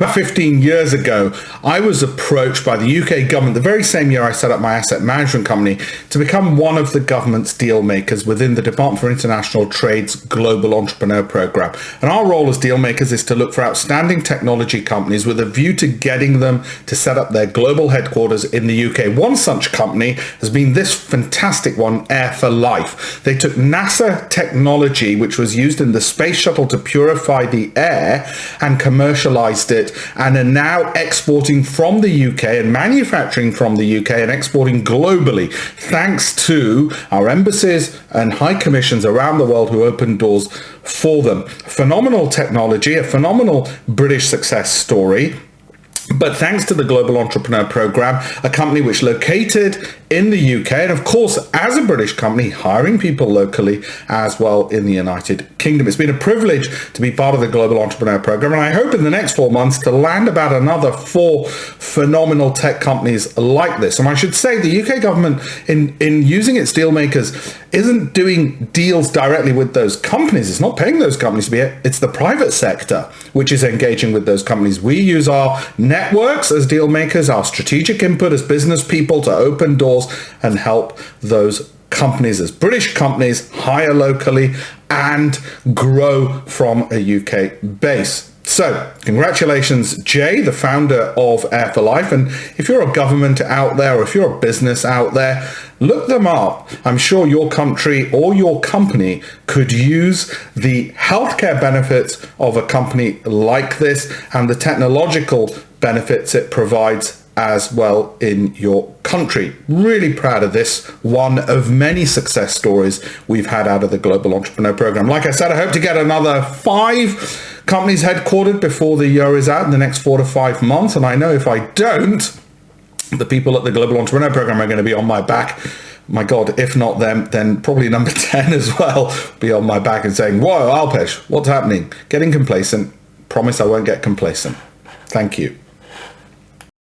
About 15 years ago, I was approached by the UK government, the very same year I set up my asset management company, to become one of the government's deal makers within the Department for International Trade's Global Entrepreneur Program. And our role as deal makers is to look for outstanding technology companies with a view to getting them to set up their global headquarters in the UK. One such company has been this fantastic one, Air for Life. They took NASA technology, which was used in the space shuttle to purify the air, and commercialized it, and are now exporting from the UK and manufacturing from the UK and exporting globally, thanks to our embassies and high commissions around the world who opened doors for them. Phenomenal technology, a phenomenal British success story. But thanks to the Global Entrepreneur Program, a company which located in the UK, and of course, as a British company, hiring people locally as well in the United Kingdom. It's been a privilege to be part of the Global Entrepreneur Program, and I hope in the next 4 months to land about another 4 phenomenal tech companies like this. And I should say the UK government, in using its deal makers, isn't doing deals directly with those companies. It's not paying those companies to be it. It's the private sector which is engaging with those companies. We use our networks as deal makers, our strategic input as business people to open doors and help those companies as British companies hire locally and grow from a UK base. So congratulations, Jay, the founder of Air for Life. And if you're a government out there, or if you're a business out there, look them up. I'm sure your country or your company could use the healthcare benefits of a company like this and the technological benefits it provides as well in your country. Really proud of this, one of many success stories we've had out of the Global Entrepreneur Program. Like I said, I hope to get another 5 companies headquartered before the year is out in the next 4 to 5 months. And I know if I don't, the people at the Global Entrepreneur Program are going to be on my back. My God, if not them, then probably number 10 as well, be on my back and saying, whoa, Alpesh, what's happening? Getting complacent. Promise I won't get complacent. Thank you.